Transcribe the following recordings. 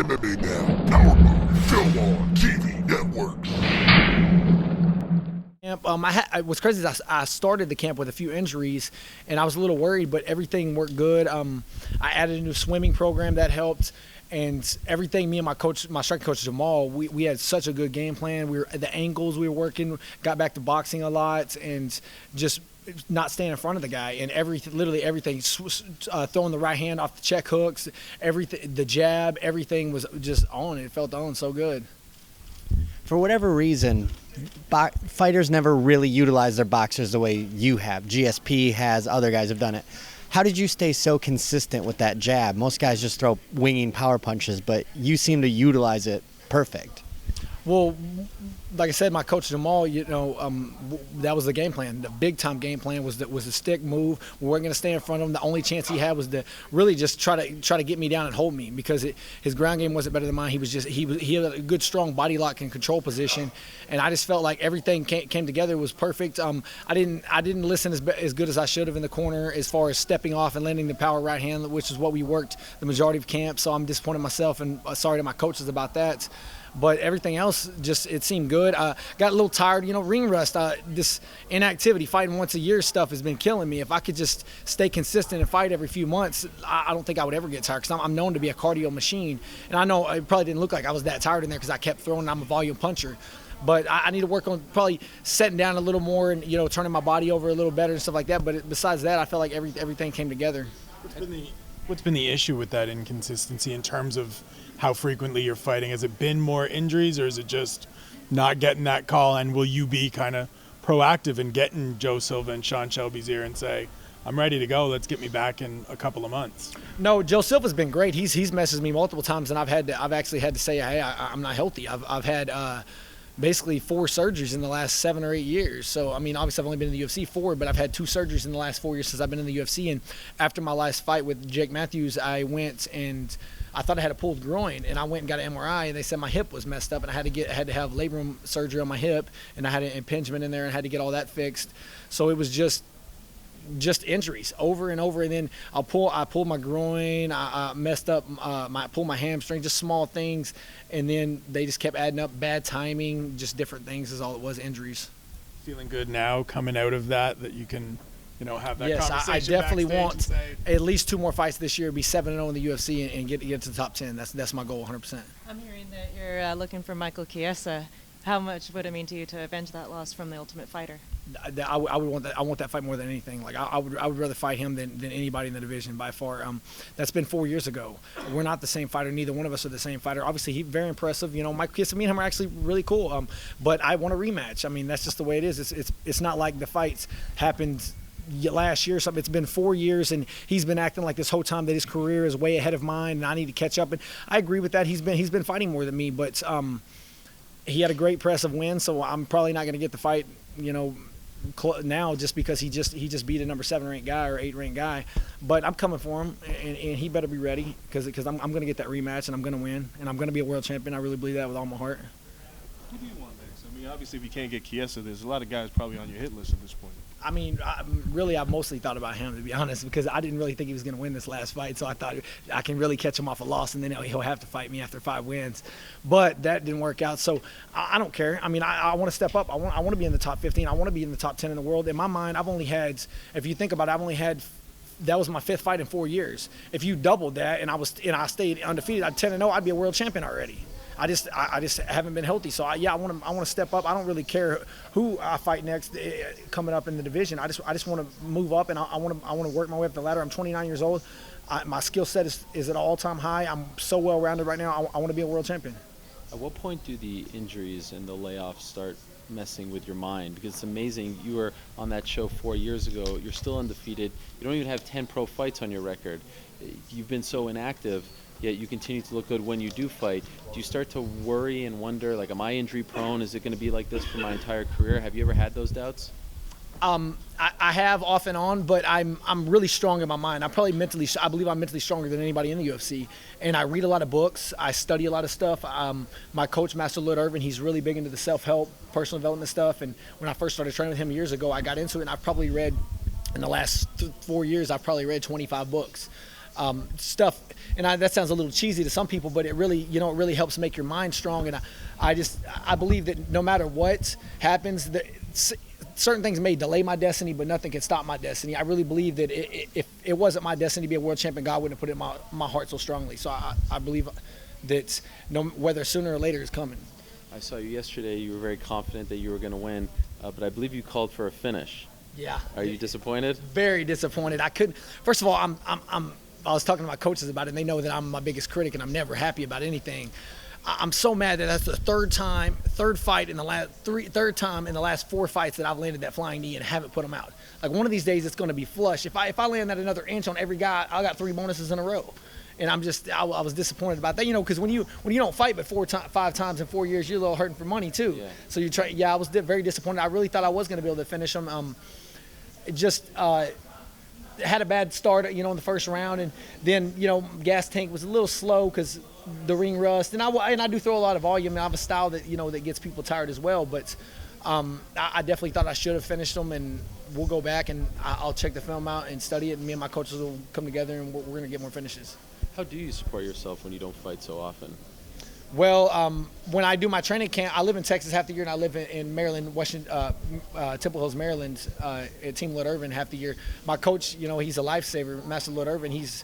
MMA Now, Power Move, Film On TV Network. What's crazy is I started the camp with a few injuries, and I was a little worried, but everything worked good. I added a new swimming program that helped, and everything. Me and my striking coach Jamal, we had such a good game plan. The angles we were working, got back to boxing a lot, and just not staying in front of the guy, and literally everything, throwing the right hand off the check hooks, everything, the jab, everything was just on. It felt on so good. For whatever reason, fighters never really utilize their boxers the way you have. GSP has, other guys have done it. How did you stay so consistent with that jab? Most guys just throw winging power punches, but you seem to utilize it perfect. Well, like I said, my coach Jamal, that was the game plan. The big time game plan was the stick move. We weren't going to stay in front of him. The only chance he had was to really just try to get me down and hold me, because his ground game wasn't better than mine. He had a good strong body lock and control position, and I just felt like everything came together. It was perfect. I didn't listen as good as I should have in the corner as far as stepping off and landing the power right hand, which is what we worked the majority of camp. So I'm disappointed in myself and sorry to my coaches about that. But everything else, it seemed good. Got a little tired, ring rust. This inactivity, fighting once a year stuff has been killing me. If I could just stay consistent and fight every few months, I don't think I would ever get tired, because I'm known to be a cardio machine. And I know it probably didn't look like I was that tired in there because I kept throwing. I'm a volume puncher. But I need to work on probably setting down a little more and, turning my body over a little better and stuff like that. But besides that, I felt like everything came together. What's been the issue with that inconsistency in terms of how frequently you're fighting? Has it been more injuries, or is it just not getting that call? And will you be kind of proactive in getting Joe Silva and Sean Shelby's ear and say, I'm ready to go, let's get me back in a couple of months? No, Joe Silva's been great. He's messaged me multiple times, and I've actually had to say, hey, I'm not healthy. I've had basically 4 surgeries in the last 7 or 8 years. So, obviously I've only been in the UFC 4, but I've had 2 surgeries in the last 4 years since I've been in the UFC. And after my last fight with Jake Matthews, I went and I thought I had a pulled groin, and I went and got an MRI, and they said my hip was messed up, and I had to have labor room surgery on my hip, and I had an impingement in there and had to get all that fixed. So it was just injuries over and over. And then I pulled my groin, I messed up, pulled my hamstring, just small things. And then they just kept adding up, bad timing, just different things is all it was, injuries. Feeling good now coming out of that you can, have that conversation? Yes, I definitely want say, at least 2 more fights this year, be 7-0 in the UFC and get to the top 10. That's my goal, 100%. I'm hearing that you're looking for Michael Chiesa. How much would it mean to you to avenge that loss from the Ultimate Fighter? I would want that. I want that fight more than anything. Like I would rather fight him than anybody in the division by far. That's been 4 years ago. We're not the same fighter. Neither one of us are the same fighter. Obviously, he's very impressive. Michael Chiesa, me and him are actually really cool. But I want a rematch. That's just the way it is. It's not like the fights happened last year or something. It's been 4 years, and he's been acting like this whole time that his career is way ahead of mine, and I need to catch up. And I agree with that. He's been fighting more than me, but he had a great impressive win. So I'm probably not going to get the fight, now, just because he just beat a number 7 ranked guy or 8 ranked guy. But I'm coming for him, and he better be ready, because I'm going to get that rematch, and I'm going to win, and I'm going to be a world champion. I really believe that with all my heart. Who do you want next? Obviously, if you can't get Chiesa, there's a lot of guys probably on your hit list at this point. I've mostly thought about him, to be honest, because I didn't really think he was going to win this last fight. So I thought I can really catch him off a loss, and then he'll have to fight me after 5 wins. That didn't work out. So I don't care. I want to step up. I want to be in the top 15. I want to be in the top 10 in the world. In my mind, I've only had, if you think about it, that was my 5th fight in 4 years. If you doubled that and I stayed undefeated, I'd 10-0, I'd be a world champion already. I just haven't been healthy. So I want to step up. I don't really care who I fight next coming up in the division. I just want to move up, and I want to work my way up the ladder. I'm 29 years old. My skill set is at an all-time high. I'm so well-rounded right now. I want to be a world champion. At what point do the injuries and the layoffs start messing with your mind? Because it's amazing. You were on that show 4 years ago. You're still undefeated. You don't even have 10 pro fights on your record. You've been so inactive, yet you continue to look good when you do fight. Do you start to worry and wonder, like, am I injury prone? Is it going to be like this for my entire career? Have you ever had those doubts? I have off and on, but I'm really strong in my mind. I believe I'm mentally stronger than anybody in the UFC. And I read a lot of books. I study a lot of stuff. My coach, Master Lloyd Irvin, he's really big into the self-help, personal development stuff. And when I first started training with him years ago, I got into it, and I've probably read, in the last 4 years, I've probably read 25 books. stuff. And that sounds a little cheesy to some people, but it really, it really helps make your mind strong. And I believe that no matter what happens, certain things may delay my destiny, but nothing can stop my destiny. I really believe that if it wasn't my destiny to be a world champion, God wouldn't have put it in my heart so strongly. So I believe that whether sooner or later is coming. I saw you yesterday. You were very confident that you were going to win, but I believe you called for a finish. Yeah. Are you disappointed? Very disappointed. I couldn't. First of all, I was talking to my coaches about it, and they know that I'm my biggest critic, and I'm never happy about anything. I'm so mad that that's the third time in the last 4 fights that I've landed that flying knee and haven't put them out. Like, one of these days it's going to be flush. If I land that another inch on every guy, I got 3 bonuses in a row. And I was disappointed about that, because when you don't fight but 5 times in 4 years, you're a little hurting for money too. Yeah. So you try. Yeah, I was very disappointed. I really thought I was going to be able to finish them. Had a bad start, in the first round, and then gas tank was a little slow because the ring rust, and I do throw a lot of volume. And I have a style that that gets people tired as well. But I definitely thought I should have finished them, and we'll go back and I'll check the film out and study it. And me and my coaches will come together, and we're going to get more finishes. How do you support yourself when you don't fight so often? Well, when I do my training camp, I live in Texas half the year, and I live in Maryland, Temple Hills, Maryland, at Team Lord Irvin half the year. My coach, he's a lifesaver, Master Lord Irvin. He's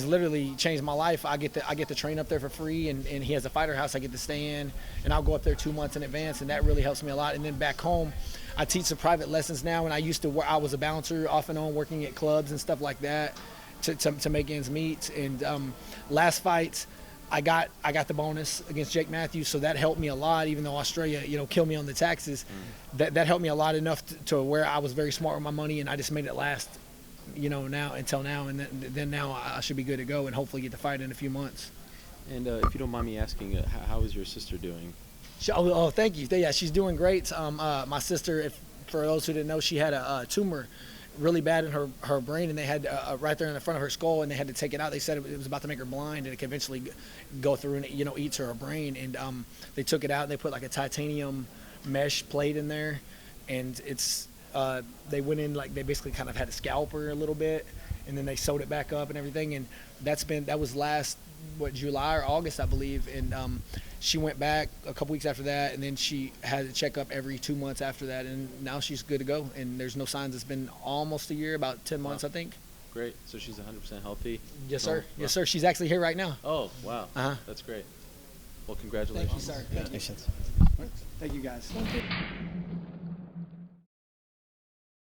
literally changed my life. I get to train up there for free, and he has a fighter house I get to stay in, and I'll go up there 2 months in advance, and that really helps me a lot. And then back home, I teach some private lessons now, and I was a bouncer off and on, working at clubs and stuff like that to make ends meet. And last fight, I got the bonus against Jake Matthews, so that helped me a lot. Even though Australia, killed me on the taxes, that helped me a lot enough to where I was very smart with my money, and I just made it last, now until now, and then now I should be good to go and hopefully get the fight in a few months. And if you don't mind me asking, how is your sister doing? Thank you. Yeah, she's doing great. My sister, for those who didn't know, she had a tumor really bad in her brain, and they had right there in the front of her skull, and they had to take it out. They said it was about to make her blind, and it could eventually go through and eats her brain. And they took it out, and they put like a titanium mesh plate in there, and they went in, like, they basically kind of had to scalp her a little bit, and then they sewed it back up and everything. And that was last July or August, I believe. And she went back a couple weeks after that, and then she had a checkup every 2 months after that, and now she's good to go. And there's no signs. It's been almost a year, about 10 months, I think. Great. So she's 100% healthy? Yes, sir. Yes, sir. She's actually here right now. Oh, wow. Uh-huh. That's great. Well, congratulations. Thank you, sir. Congratulations. Thank you, guys. Thank you.